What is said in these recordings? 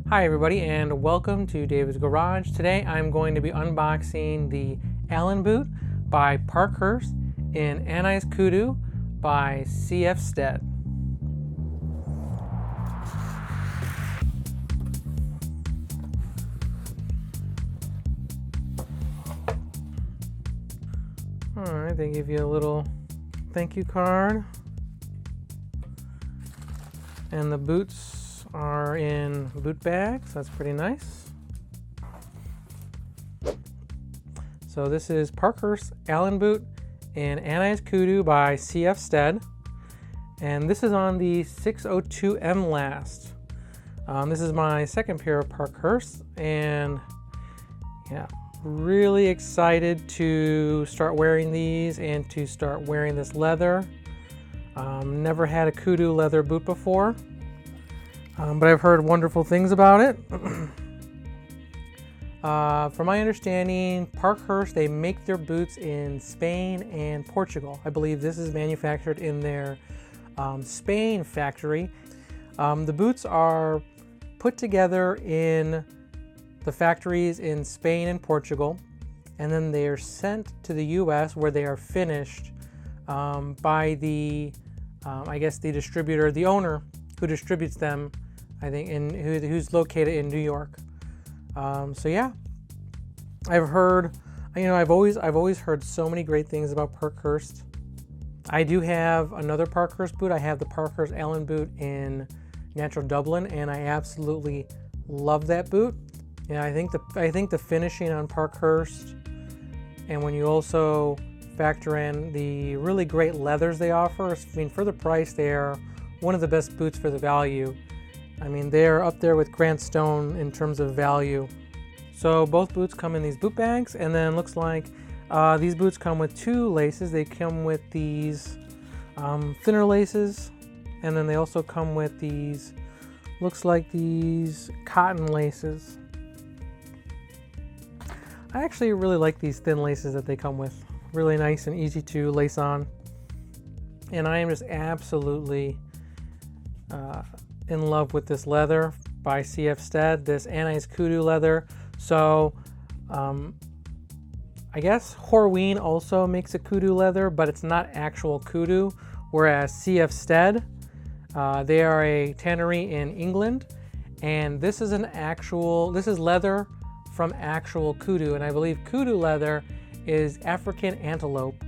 Hi everybody and welcome to David's Garage. Today I'm going to be unboxing the Allen boot by Parkhurst in Anise Kudu by CF Stead. Alright, they give you a little thank you card. And the boots are in boot bags. That's pretty nice. So this is Parkhurst Allen boot in Anise Kudu by CF Stead. And this is on the 602M last. This is my second pair of Parkhurst, and yeah, really excited to start wearing these and to start wearing this leather. Never had a Kudu leather boot before, but I've heard wonderful things about it. From my understanding, Parkhurst, they make their boots in Spain and Portugal. I believe this is manufactured in their Spain factory. The boots are put together in the factories in Spain and Portugal, and then they are sent to the US where they are finished by the, I guess the distributor, the owner who distributes them, I think, who's located in New York. So yeah, I've heard, I've always heard so many great things about Parkhurst. I do have another Parkhurst boot. I have the Parkhurst Allen boot in Natural Dublin, and I absolutely love that boot. Yeah, I think the finishing on Parkhurst, and when you also factor in the really great leathers they offer, I mean, for the price, they are one of the best boots for the value. I mean, they're up there with Grant Stone in terms of value. So both boots come in these boot bags, and then looks like these boots come with two laces. They come with these thinner laces, and then they also come with these, looks like these cotton laces. I actually really like these thin laces that they come with. Really nice and easy to lace on. And I am just absolutely in love with this leather by CF Stead, this Anise Kudu leather. So I guess Horween also makes a Kudu leather, but it's not actual Kudu, whereas CF Stead, they are a tannery in England, and this is leather from actual Kudu, and I believe Kudu leather is African antelope.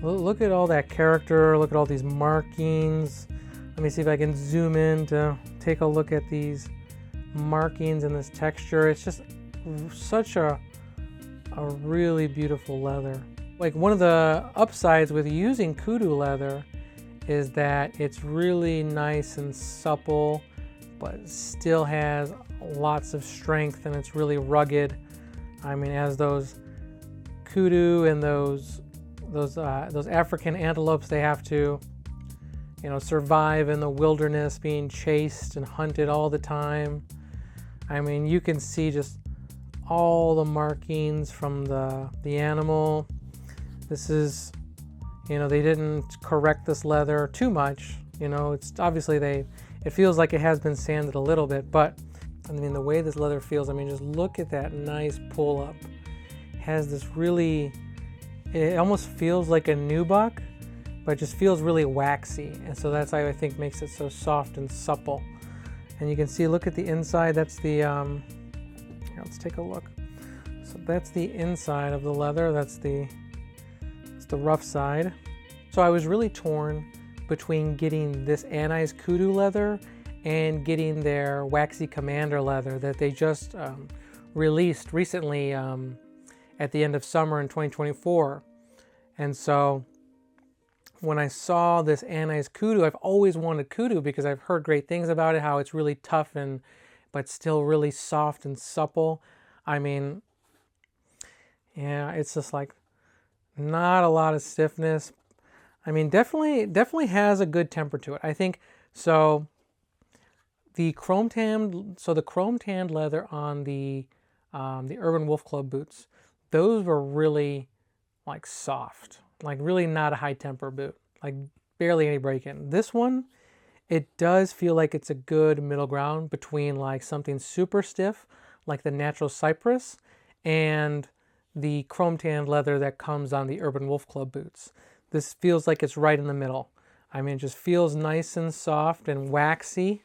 Look at all that character, look at all these markings. Let me see if I can zoom in to take a look at these markings and this texture. It's just such a really beautiful leather. Like, one of the upsides with using Kudu leather is that it's really nice and supple, but still has lots of strength, and it's really rugged. I mean, as those Kudu and those African antelopes, they have to, survive in the wilderness, being chased and hunted all the time. I mean, you can see just all the markings from the animal. This is, they didn't correct this leather too much. It's obviously it feels like it has been sanded a little bit, but I mean, the way this leather feels, I mean, just look at that nice pull up. It has this really, it almost feels like a nubuck, but it just feels really waxy. And so that's why I think makes it so soft and supple. And you can see, look at the inside. That's the, here, let's take a look. So that's the inside of the leather. That's the rough side. So I was really torn between getting this Anise Kudu leather and getting their waxy Commander leather that they just released recently at the end of summer in 2024. And so when I saw this Anise Kudu, I've always wanted Kudu because I've heard great things about it, how it's really tough but still really soft and supple. I mean, yeah, it's just like not a lot of stiffness. I mean, definitely has a good temper to it, I think. So the chrome tanned leather on the Urban Wolf Club boots, those were really like soft, like really not a high temper boot, like barely any break-in. This one it does feel like it's a good middle ground between like something super stiff, like the natural cypress, and the chrome tanned leather that comes on the Urban Wolf Club boots. This feels like it's right in the middle. I mean, it just feels nice and soft and waxy,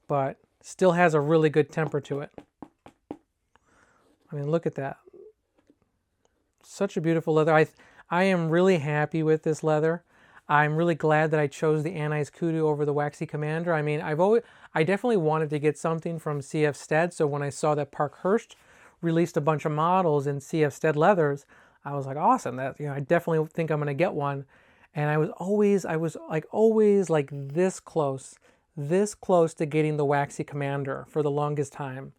but still has a really good temper to it. I mean, look at that. Such a beautiful leather. I am really happy with this leather. I'm really glad that I chose the Anise Kudu over the Waxy Commander. I mean, I definitely wanted to get something from CF Stead, so when I saw that Parkhurst released a bunch of models in CF Stead leathers, I was like, awesome. That, you know, I definitely think I'm going to get one. And I was always like this close to getting the Waxy Commander for the longest time.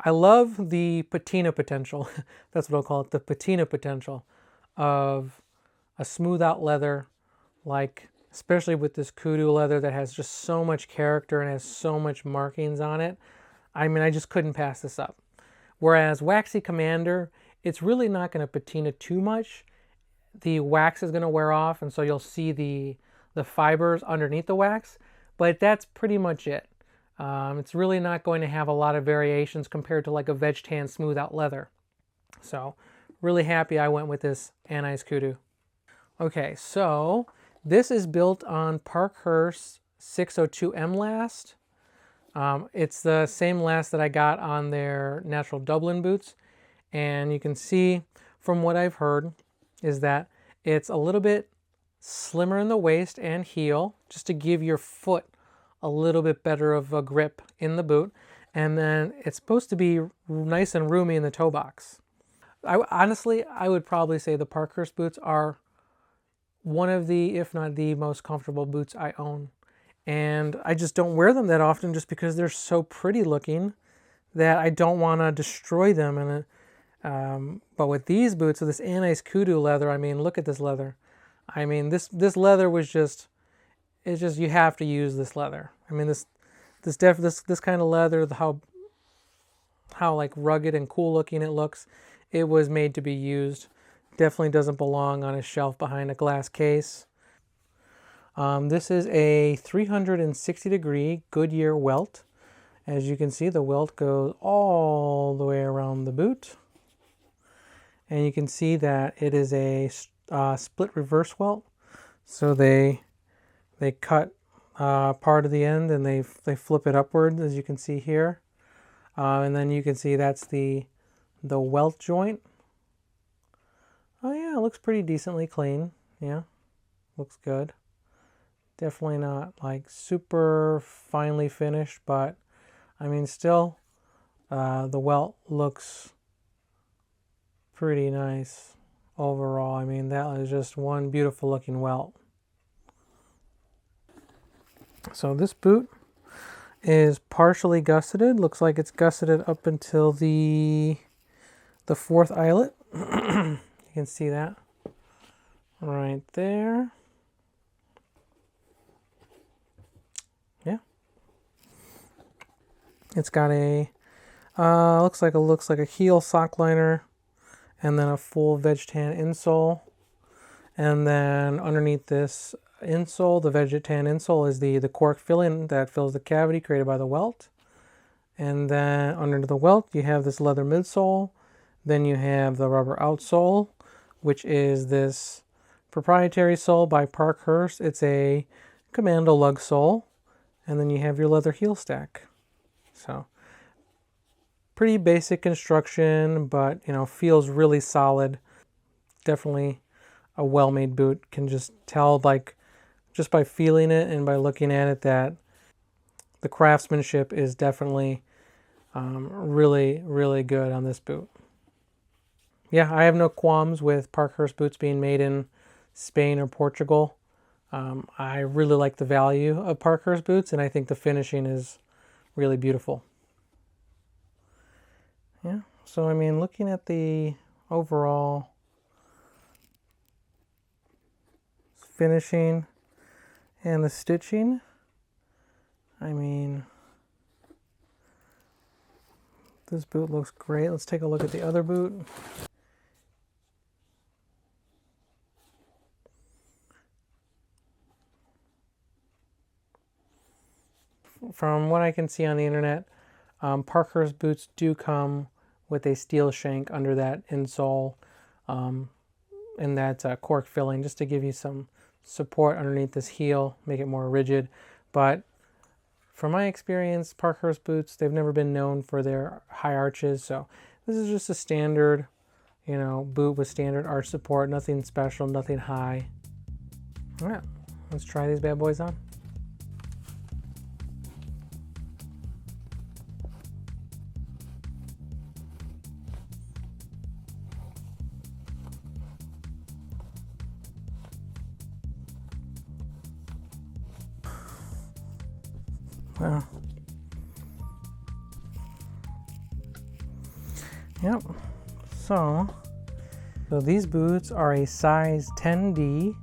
I love the patina potential. That's what I'll call it, the patina potential of a smooth out leather, like especially with this kudu leather that has just so much character and has so much markings on it. I mean, I just couldn't pass this up. Whereas Waxy Commander, it's really not going to patina too much. The wax is going to wear off, and so you'll see the fibers underneath the wax, but that's pretty much it. It's really not going to have a lot of variations compared to like a veg tan smooth out leather. So really happy I went with this Anise Kudu. Okay, so this is built on Parkhurst 602M last. It's the same last that I got on their natural Dublin boots. And you can see from what I've heard is that it's a little bit slimmer in the waist and heel, just to give your foot a little bit better of a grip in the boot. And then it's supposed to be nice and roomy in the toe box. Honestly, I would probably say the Parkhurst boots are one of the, if not the most comfortable boots I own. And I just don't wear them that often just because they're so pretty looking that I don't want to destroy them. And but with these boots, with this Anise Kudu leather, I mean, look at this leather. I mean, this leather was just, it's just, you have to use this leather. I mean, this kind of leather, how like rugged and cool looking it looks, it was made to be used. Definitely doesn't belong on a shelf behind a glass case. This is a 360-degree Goodyear welt. As you can see, the welt goes all the way around the boot. And you can see that it is a split reverse welt. So they cut part of the end and they flip it upward, as you can see here. And then you can see that's the welt joint. Oh yeah, it looks pretty decently clean. Yeah, looks good. Definitely not like super finely finished, but I mean still the welt looks pretty nice overall. I mean, that is just one beautiful looking welt. So this boot is partially gusseted. Looks like it's gusseted up until the fourth eyelet. You can see that right there. Yeah. It's got a looks like a heel sock liner, and then a full veg tan insole. And then underneath this insole, the veg tan insole, is the cork filling that fills the cavity created by the welt. And then under the welt, you have this leather midsole. Then you have the rubber outsole, which is this proprietary sole by Parkhurst. It's a commando lug sole. And then you have your leather heel stack. So pretty basic construction, but you know, feels really solid. Definitely a well-made boot. Can just tell, like, just by feeling it and by looking at it, that the craftsmanship is definitely really, really good on this boot. Yeah, I have no qualms with Parkhurst boots being made in Spain or Portugal. I really like the value of Parkhurst boots, and I think the finishing is really beautiful. Yeah, so I mean, looking at the overall finishing and the stitching, I mean, this boot looks great. Let's take a look at the other boot. from what I can see on the internet, Parkhurst boots do come with a steel shank under that insole, and that cork filling, just to give you some support underneath this heel, make it more rigid. But from my experience, Parkhurst boots, they've never been known for their high arches, so this is just a standard, you know, boot with standard arch support, nothing special, nothing high. All right, let's try these bad boys on. Well, yep. So these boots are a size 10D.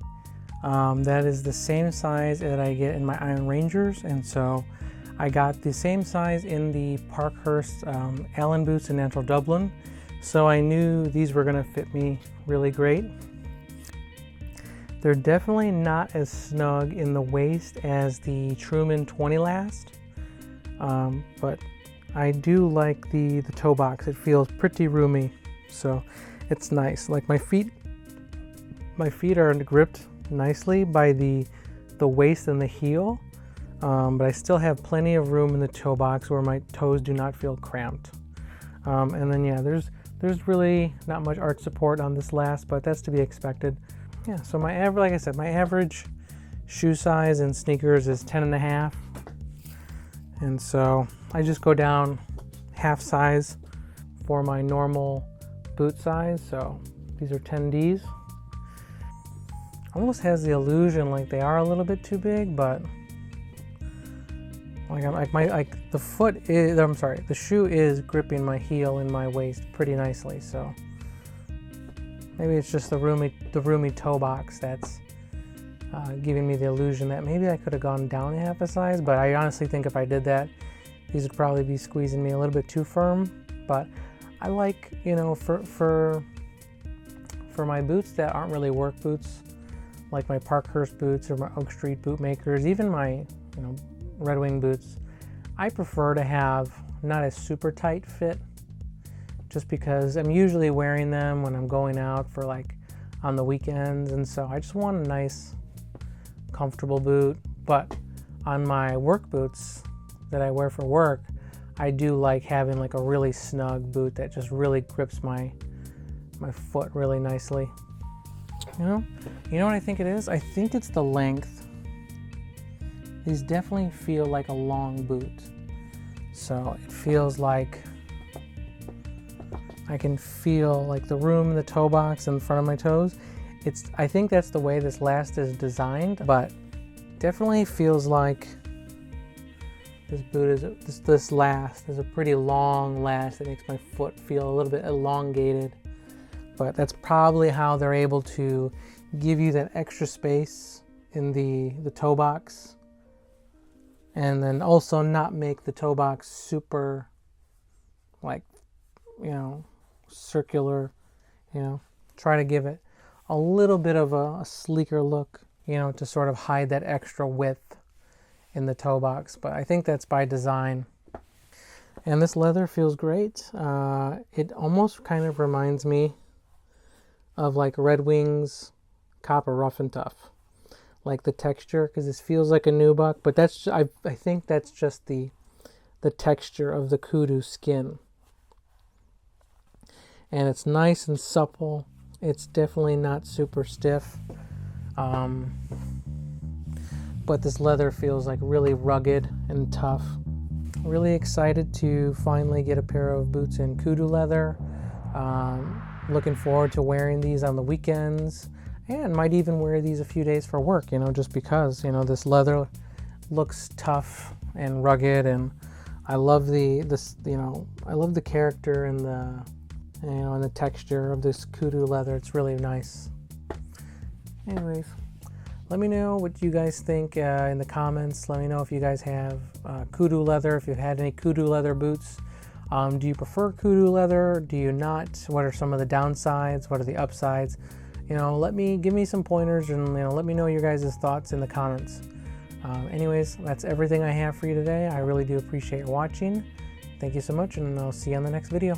That is the same size that I get in my Iron Rangers, and so I got the same size in the Parkhurst Allen boots in Natural Dublin. So I knew these were going to fit me really great. They're definitely not as snug in the waist as the Truman 20 Last, but I do like the toe box. It feels pretty roomy, so it's nice. Like my feet are gripped nicely by the waist and the heel, but I still have plenty of room in the toe box where my toes do not feel cramped. And then yeah, there's really not much arch support on this last, but that's to be expected. Yeah, so my average, like I said, my average shoe size in sneakers is 10.5, and so I just go down half size for my normal boot size. So these are 10Ds. Almost has the illusion like they are a little bit too big, but the shoe is gripping my heel and my waist pretty nicely, so maybe it's just the roomy toe box that's giving me the illusion that maybe I could have gone down half a size, but I honestly think if I did that, these would probably be squeezing me a little bit too firm. But I like, you know, for my boots that aren't really work boots, like my Parkhurst boots or my Oak Street Bootmakers, even my, you know, Red Wing boots, I prefer to have not a super tight fit, just because I'm usually wearing them when I'm going out for like on the weekends, and so I just want a nice comfortable boot. But on my work boots that I wear for work, I do like having like a really snug boot that just really grips my foot really nicely. You know what I think it is? I think it's the length. These definitely feel like a long boot, so it feels like I can feel like the room in the toe box in front of my toes. I think that's the way this last is designed, but definitely feels like this boot is, this last is a pretty long last that makes my foot feel a little bit elongated. But that's probably how they're able to give you that extra space in the toe box, and then also not make the toe box super, like, you know, circular, you know, try to give it a little bit of a sleeker look, you know, to sort of hide that extra width in the toe box. But I think that's by design. And this leather feels great. It almost kind of reminds me of like Red Wing's Copper Rough and Tough, like the texture, because this feels like a nubuck, but that's I think that's just the texture of the Kudu skin. And it's nice and supple. It's definitely not super stiff. But this leather feels like really rugged and tough. Really excited to finally get a pair of boots in Kudu leather. Looking forward to wearing these on the weekends, and might even wear these a few days for work, you know, just because, you know, this leather looks tough and rugged, and I love the character and the, you know, and the texture of this Kudu leather. It's really nice. Anyways, let me know what you guys think in the comments. Let me know if you guys have Kudu leather, if you've had any Kudu leather boots. Do you prefer Kudu leather? Do you not? What are some of the downsides? What are the upsides? You know, give me some pointers, and, you know, let me know your guys' thoughts in the comments. Anyways, that's everything I have for you today. I really do appreciate your watching. Thank you so much, and I'll see you on the next video.